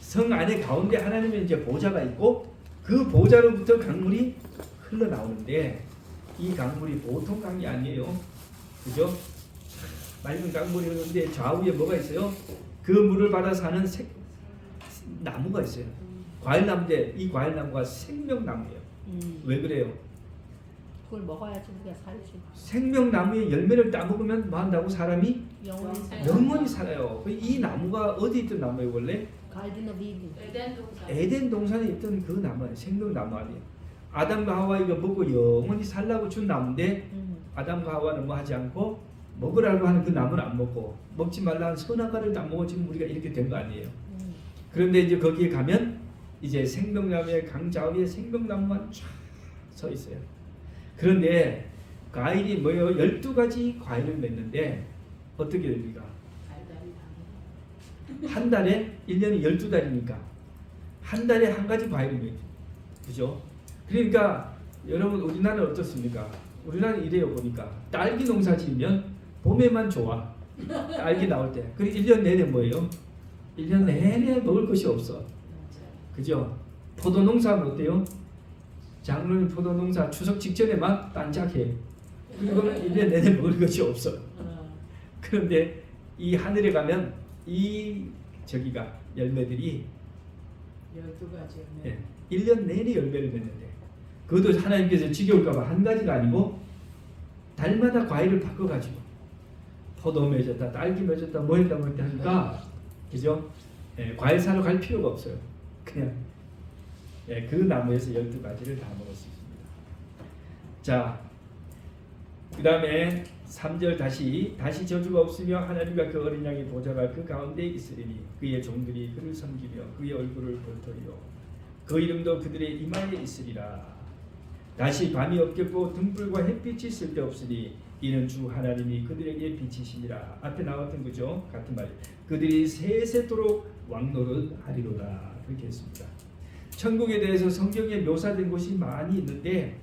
Speaker 1: 성 안에 가운데 하나님의 이제 보좌가 있고 그 보좌로부터 강물이 흘러나오는데 이 강물이 보통 강이 아니에요. 그죠? 맑은 강물이 흐르는데 좌우에 뭐가 있어요? 그 물을 받아 사는 나무가 있어요. 과일나무인데 이 과일나무가 생명나무예요. 왜 그래요?
Speaker 2: 그걸 먹어야지 우리가 살지.
Speaker 1: 생명나무의 열매를 따먹으면 뭐 한다고? 사람이
Speaker 2: 영원히 살.
Speaker 1: 영원히 살아요. 이 나무가 어디 있던 나무예요 원래?
Speaker 2: 가든 오브 이든.
Speaker 1: 에덴 동산에 있던 그 나무예요. 생명나무 아니에요. 아담과 하와 이거 먹고 영원히 살라고 준 나무인데 아담과 하와는 뭐 하지 않고 먹으라고 하는 그 나무는 안 먹고 먹지 말라는 선악과를 안 먹어 지금 우리가 이렇게 된 거 아니에요. 그런데 이제 거기에 가면 이제 생명나무의 강 좌우에 생명나무만 쫙 서 있어요. 그런데 과일이 뭐예요? 12가지 과일을 맺는데 어떻게 됩니까? 한 달에 1년이 12달이니까 한 달에 한 가지 과일을 맺죠. 그죠? 그러니까 여러분 우리나라는 어떻습니까? 우리나라는 이래요. 보니까 딸기 농사 지으면 봄에만 좋아. 딸기 나올 때. 그리고 1년 내내 뭐예요? 1년 내내 먹을 것이 없어. 그죠? 포도 농사는 어때요? 장로님 포도 농사 추석 직전에만 반짝해. 그리고는 1년 내내 먹을 것이 없어. 그런데 이 하늘에 가면 이 저기가 열매들이
Speaker 2: 12가지
Speaker 1: 예, 1년 내내 열매를 맺는데 그것도 하나님께서 지겨울까봐 한 가지가 아니고 달마다 과일을 바꿔가지고 포도 맺었다, 딸기 맺었다, 뭐 했다 하니까 그죠? 예, 과일 사러 갈 필요가 없어요. 그냥 예, 그 나무에서 12가지를 다 먹을 수 있습니다. 자, 그 다음에 3절 다시 저주가 없으며 하나님과 그 어린 양의 보좌가 그 가운데 있으리니 그의 종들이 그를 섬기며 그의 얼굴을 볼터리요 그 이름도 그들의 이마에 있으리라. 다시 밤이 없겠고 등불과 햇빛이 쓸데없으니 이는 주 하나님이 그들에게 빛이시니라. 앞에 나왔던 거죠. 같은 말. 그들이 세세토록 왕노릇 하리로다. 그렇게 했습니다. 천국에 대해서 성경에 묘사된 곳이 많이 있는데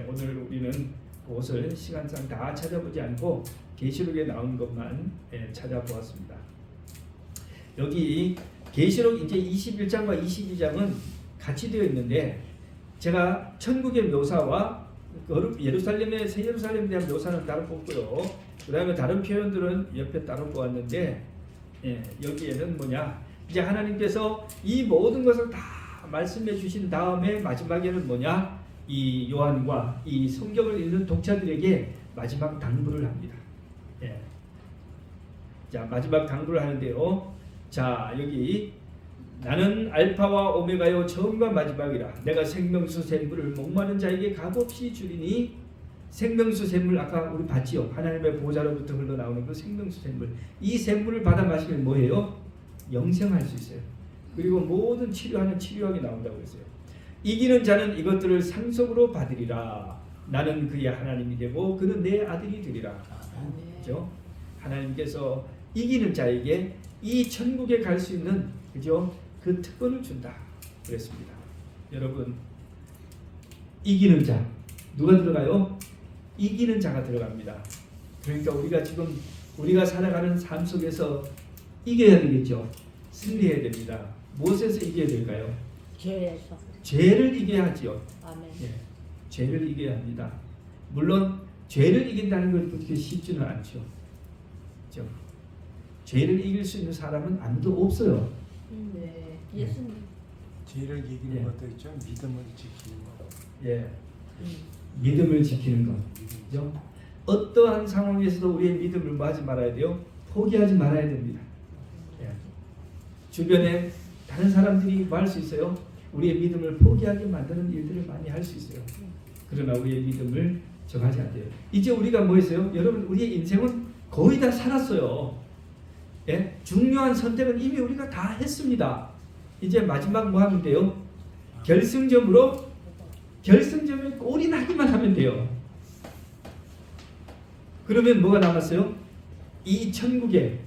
Speaker 1: 오늘 우리는 그것을 시간상 다 찾아보지 않고 계시록에 나온 것만 찾아보았습니다. 여기 계시록 이제 21장과 22장은 같이 되어 있는데 제가 천국의 묘사와 예루살렘의 새 예루살렘에 대한 묘사는 따로 뽑고요. 그 다음에 다른 표현들은 옆에 따로 보았는데 여기에는 뭐냐, 이제 하나님께서 이 모든 것을 다 말씀해 주신 다음에 마지막에는 뭐냐, 이 요한과 이 성경을 읽는 독자들에게 마지막 당부를 합니다. 자, 마지막 당부를 하는데요. 자, 여기 나는 알파와 오메가요 처음과 마지막이라. 내가 생명수 샘물을 목마른 자에게 값없이 주리니. 생명수 샘물 아까 우리 봤지요. 하나님의 보좌로부터 흘러나오는 그 생명수 샘물. 이 샘물을 받아 마시면 뭐예요? 영생할 수 있어요. 그리고 모든 치료하는 치료약이 나온다고 했어요. 이기는 자는 이것들을 상속으로 받으리라. 나는 그의 하나님이 되고 그는 내 아들이 되리라. 그죠? 하나님께서 이기는 자에게 이 천국에 갈 수 있는, 그죠? 그 특권을 준다 그랬습니다. 여러분, 이기는 자 누가 들어가요? 이기는 자가 들어갑니다. 그러니까 우리가 지금 우리가 살아가는 삶 속에서 이겨야 되겠죠. 승리해야 됩니다. 무엇에서 이겨야 될까요?
Speaker 2: 죄에서.
Speaker 1: 죄를 이겨야 하지요.
Speaker 2: 아멘.
Speaker 1: 죄를 이겨야 합니다. 물론 죄를 이긴다는 건 그렇게 쉽지는 않죠. 그렇죠? 죄를 이길 수 있는 사람은 아무도 없어요.
Speaker 2: 네. 예수님.
Speaker 3: 죄를 이기는 것도 있죠. 믿음을 지키는 거.
Speaker 1: 믿음을 지키는 것. 그죠? 어떠한 상황에서도 우리의 믿음을 뭐 하지 말아야 돼요? 포기하지 말아야 됩니다. 주변에 다른 사람들이 뭐 할 수 있어요? 우리의 믿음을 포기하게 만드는 일들을 많이 할 수 있어요. 그러나 우리의 믿음을 정하지 않대요. 이제 우리가 뭐 했어요? 여러분, 우리의 인생은 거의 다 살았어요. 중요한 선택은 이미 우리가 다 했습니다. 이제 마지막 뭐 하면 돼요? 결승점에 골이 나기만 하면 돼요. 그러면 뭐가 남았어요? 이 천국에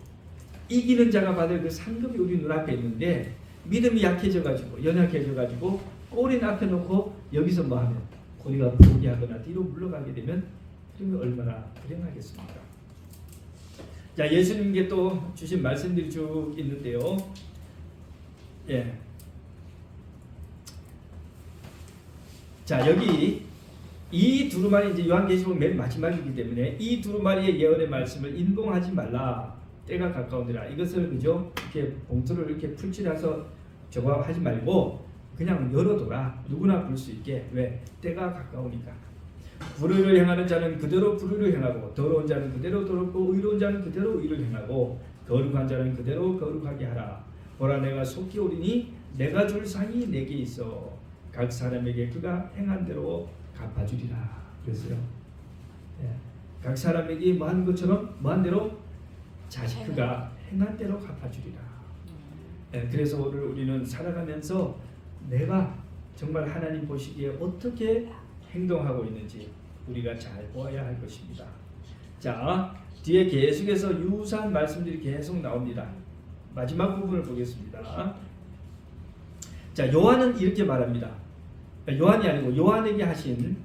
Speaker 1: 이기는 자가 받을 그 상급이 우리 눈앞에 있는데 믿음이 약해져가지고 연약해져가지고 골이 앞에 놓고 여기서 뭐 하면 우리가 포기하거나 뒤로 물러가게 되면 그러면 얼마나 불행하겠습니까? 자, 예수님께 또 주신 말씀들이 쭉 있는데요. 자, 여기 이 두루마리, 이제 요한계시록 맨 마지막이기 때문에 이 두루마리의 예언의 말씀을 인봉하지 말라. 때가 가까운데라. 이것을 그죠? 이렇게 봉투를 이렇게 풀칠해서 저거 하지 말고 그냥 열어둬라. 누구나 볼 수 있게. 왜? 때가 가까우니까. 불의를 행하는 자는 그대로 불의를 행하고 더러운 자는 그대로 더럽고 의로운 자는 그대로 의를 행하고 거룩한 자는 그대로 거룩하게 하라. 보라, 내가 속히 오리니 내가 줄 상이 내게 있어 각 사람에게 그가 행한 대로 갚아주리라. 그랬어요. 각 사람에게 뭐한 것처럼 뭐한 대로 그가 행한 대로 갚아주리라. 그래서 오늘 우리는 살아가면서 내가 정말 하나님 보시기에 어떻게 행동하고 있는지 우리가 잘 보아야 할 것입니다. 자, 뒤에 계속해서 유사한 말씀들이 계속 나옵니다. 마지막 부분을 보겠습니다. 자, 요한은 이렇게 말합니다. 요한이 아니고 요한에게 하신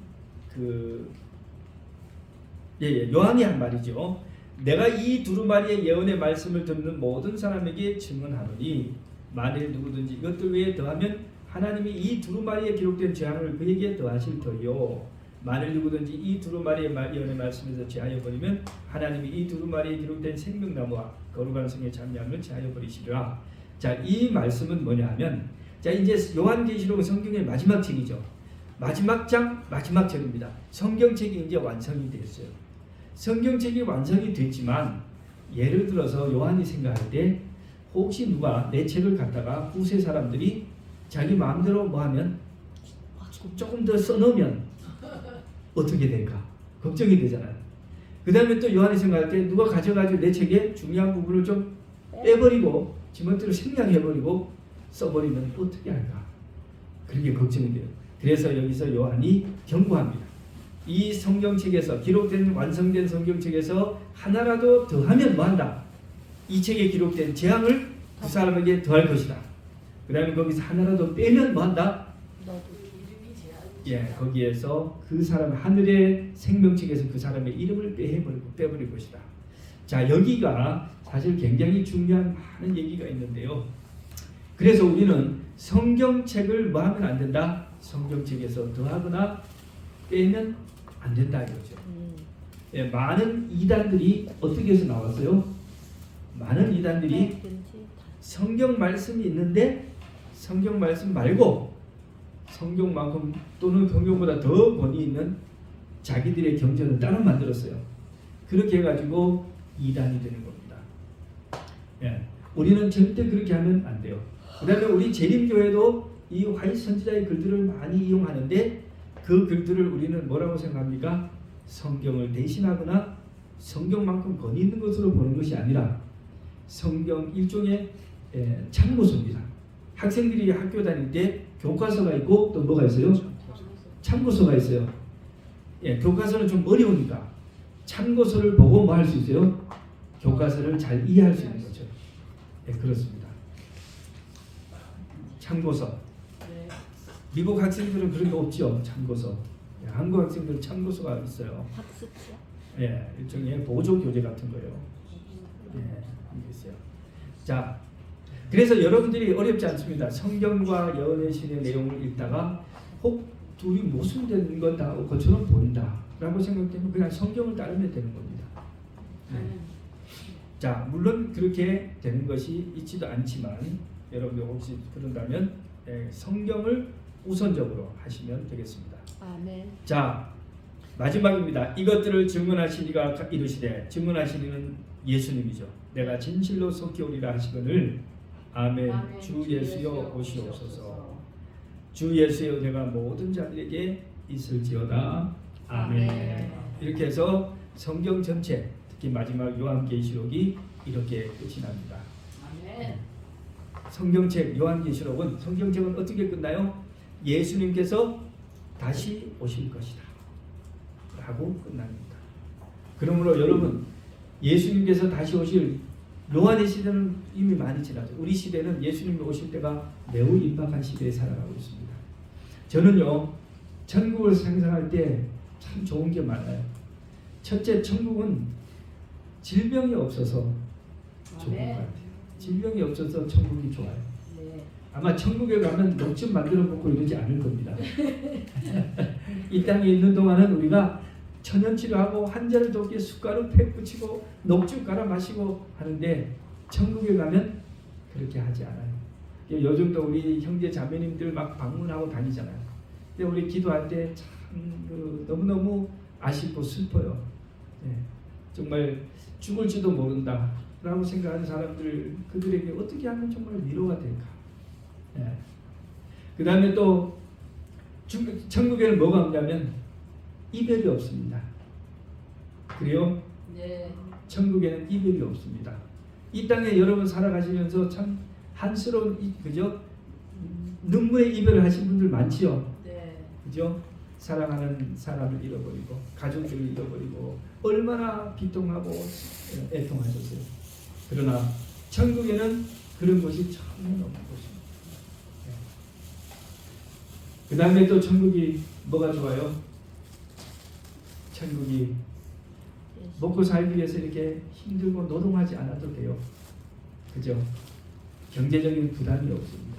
Speaker 1: 요한이 한 말이죠. 내가 이 두루마리의 예언의 말씀을 듣는 모든 사람에게 증언하노니 만일 누구든지 이것들 외에 더하면 하나님이 이 두루마리에 기록된 재앙을 그에게 더하실 터이요. 만일 누구든지 이 두루마리의 예언의 말씀에서 제하여 버리면 하나님이 이 두루마리에 기록된 생명나무와 거룩한 성의 잔량을 제하여 버리시리라. 자, 이 말씀은 뭐냐 하면 자, 이제 요한계시록은 성경의 마지막 책이죠. 마지막 장, 마지막 절입니다. 성경책이 이제 완성이 됐어요. 성경책이 완성이 됐지만 예를 들어서 요한이 생각할 때 혹시 누가 내 책을 갖다가 후세 사람들이 자기 마음대로 뭐 하면 조금 더 써놓으면 어떻게 될까? 걱정이 되잖아요. 그 다음에 또 요한이 생각할 때 누가 가져가지고 내 책의 중요한 부분을 좀 빼버리고 지멋대로 생략해버리고 써버리면 어떻게 할까? 그런 게 걱정이 돼요. 그래서 여기서 요한이 경고합니다. 이 성경책에서 기록된 완성된 성경책에서 하나라도 더하면 뭐한다? 이 책에 기록된 재앙을 그 사람에게 더할 것이다. 그 다음에 거기서 하나라도 빼면 뭐한다? 예, 거기에서 그 사람 하늘의 생명책에서 그 사람의 이름을 빼버릴 것이다. 자, 여기가 사실 굉장히 중요한 많은 얘기가 있는데요. 그래서 우리는 성경책을 뭐 하면 안 된다? 성경책에서 더하거나 빼면 안 된다 이거죠. 예, 많은 이단들이 어떻게 해서 나왔어요? 많은 이단들이 성경 말씀이 있는데 성경 말씀 말고 성경만큼 또는 성경보다 더 권위 있는 자기들의 경전을 따로 만들었어요. 그렇게 해가지고 이단이 되는 겁니다. 예, 우리는 절대 그렇게 하면 안 돼요. 그 다음에 우리 재림교회도 이 화이트 선지자의 글들을 많이 이용하는데 그 글들을 우리는 뭐라고 생각합니까? 성경을 대신하거나 성경만큼 권위 있는 것으로 보는 것이 아니라 성경 일종의 참고서입니다. 학생들이 학교 다닐 때 교과서가 있고 또 뭐가 있어요? 참고서가 있어요. 예, 교과서는 좀 어려우니까 참고서를 보고 뭐 할 수 있어요? 교과서를 잘 이해할 수 있는 거죠. 예, 그렇습니다. 참고서. 미국 학생들은 그런 게 없죠. 참고서. 예, 한국 학생들은 참고서가 있어요.
Speaker 2: 학습지.
Speaker 1: 예, 일종의 보조 교재 같은 거예요. 예, 알겠어요. 자, 그래서 여러분들이 어렵지 않습니다. 성경과 예언의 신의 내용을 읽다가 혹 둘이 모순되는 거다 것처럼 보인다라고 생각되면 그냥 성경을 따르면 되는 겁니다. 자, 물론 그렇게 되는 것이 있지도 않지만 여러분들 혹시 그런다면 성경을 우선적으로 하시면 되겠습니다.
Speaker 2: 아멘.
Speaker 1: 자, 마지막입니다. 이것들을 증언하시니가 이르시되, 증언하시니는 예수님이죠. 내가 진실로 속히 오리라 하시거늘 아멘. 주 예수여 오시옵소서. 주 예수여 내가 모든 자들에게 있을지어다. 아멘. 이렇게 해서 성경 전체, 특히 마지막 요한계시록이 이렇게 끝이 납니다.
Speaker 5: 아멘.
Speaker 1: 성경책 요한계시록은 성경책은 어떻게 끝나요? 예수님께서 다시 오실 것이다 라고 끝납니다. 그러므로 여러분, 예수님께서 다시 오실 요한의 시대는 이미 많이 지나죠. 우리 시대는 예수님이 오실 때가 매우 임박한 시대에 살아가고 있습니다. 저는요, 천국을 상상할 때 참 좋은 게 많아요. 첫째, 천국은 질병이 없어서 좋은 것 같아요. 질병이 없어서 천국이 좋아요.
Speaker 5: 네.
Speaker 1: 아마 천국에 가면 녹즙 만들어 먹고 이러지 않을 겁니다. 이 땅에 있는 동안은 우리가 천연치료하고 환자를 돕기에 숟가루 팩 붙이고 녹즙 갈아 마시고 하는데 천국에 가면 그렇게 하지 않아요. 요즘도 우리 형제 자매님들 막 방문하고 다니잖아요. 근데 우리 기도할 때 참 너무너무 아쉽고 슬퍼요. 네. 정말 죽을지도 모른다 라고 생각하는 사람들, 그들에게 어떻게 하면 정말 위로가 될까. 네. 그 다음에 또 천국에는 뭐가 없냐면 이별이 없습니다. 그래요?
Speaker 5: 네.
Speaker 1: 천국에는 이별이 없습니다. 이 땅에 여러분 살아가시면서 참 한스러운, 그죠? 눈물의 이별을 하신 분들 많지요.
Speaker 5: 네.
Speaker 1: 그죠? 사랑하는 사람을 잃어버리고 가족들을 잃어버리고 얼마나 비통하고 애통하셨어요. 그러나 천국에는 그런 것이 전혀 없는 것입니다. 그 다음에 또 천국이 뭐가 좋아요? 천국이 먹고 살기 위해서 이렇게 힘들고 노동하지 않아도 돼요. 그죠? 경제적인 부담이 없습니다.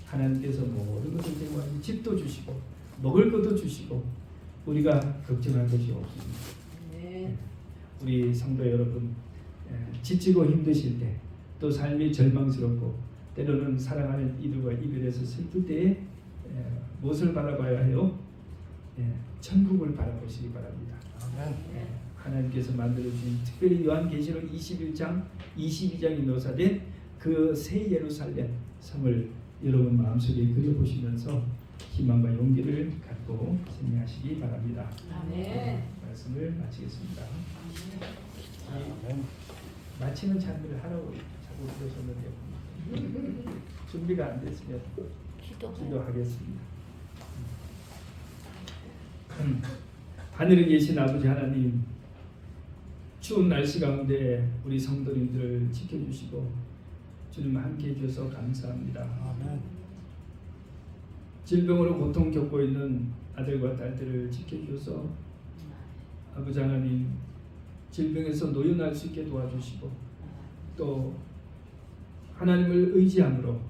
Speaker 1: 하나님께서 모든 것을 제공하시고 집도 주시고 먹을 것도 주시고 우리가 걱정할 것이 없습니다.
Speaker 5: 네.
Speaker 1: 우리 성도 여러분, 지치고 힘드실 때, 또 삶이 절망스럽고 때로는 사랑하는 이들과 이별해서 슬플 때에 무엇을 바라봐야 해요? 천국을 바라보시기 바랍니다.
Speaker 3: 아멘.
Speaker 1: 하나님께서 만들어주신 특별히 요한계시록 21장 22장이 묘사된 그 새 예루살렘 성을 여러분 마음속에 그려보시면서 희망과 용기를 갖고 생활하시기 바랍니다.
Speaker 5: 아멘.
Speaker 1: 말씀을 마치겠습니다.
Speaker 3: 아멘.
Speaker 1: 마치는 찬미를 하라고 자꾸 그러셨는데 준비가 안 됐으면 기도하겠습니다. 하늘에 계신 아버지 하나님, 추운 날씨 가운데 우리 성도님들을 지켜주시고 주님 함께 해주셔서 감사합니다.
Speaker 3: 아멘.
Speaker 1: 질병으로 고통 겪고 있는 아들과 딸들을 지켜주셔서 아버지 하나님, 질병에서 노연할 수 있게 도와주시고 또 하나님을 의지함으로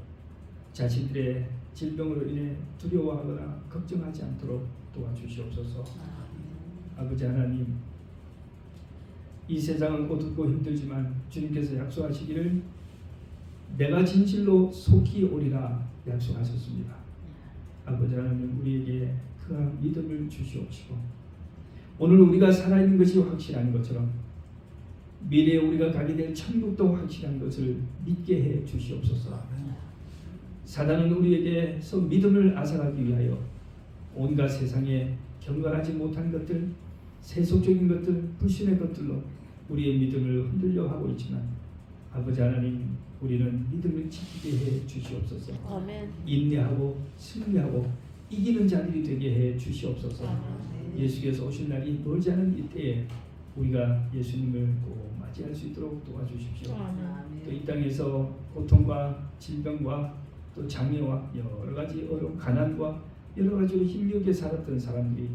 Speaker 1: 자신들의 질병으로 인해 두려워하거나 걱정하지 않도록 도와주시옵소서. 아버지 하나님, 이 세상은 어둡고 힘들지만 주님께서 약속하시기를 내가 진실로 속히 오리라 약속하셨습니다. 아버지 하나님, 우리에게 그한 믿음을 주시옵시고 오늘 우리가 살아있는 것이 확실한 것처럼 미래에 우리가 가게 될 천국도 확실한 것을 믿게 해 주시옵소서. 사단은 우리에게서 믿음을 앗아가기 위하여 온갖 세상에 경건하지 못한 것들, 세속적인 것들, 불신의 것들로 우리의 믿음을 흔들려 하고 있지만 아버지 하나님, 우리는 믿음을 지키게 해 주시옵소서.
Speaker 2: 아멘.
Speaker 1: 인내하고 승리하고 이기는 자들이 되게 해 주시옵소서. 예수께서 오실 날이 멀지 않은 이때에 우리가 예수님을 꼭 맞이할 수 있도록 도와주십시오. 또 이 땅에서 고통과 질병과 또 장애와 여러 가지 어려움, 가난과 여러 가지로 힘겹게 살았던 사람들이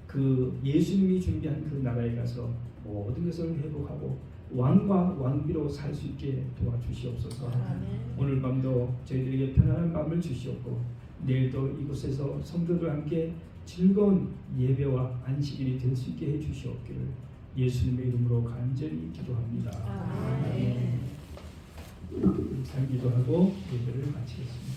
Speaker 1: 그 예수님이 준비한 그 나라에 가서 모든 것을 회복하고 왕과 왕비로 살 수 있게 도와주시옵소서. 오늘 밤도 저희들에게 편안한 밤을 주시옵고 내일도 이곳에서 성도들과 함께 즐거운 예배와 안식일이 될 수 있게 해주시옵기를 예수님의 이름으로 간절히 기도합니다.
Speaker 2: 아멘.
Speaker 1: 감사기도하고 예배를 마치겠습니다.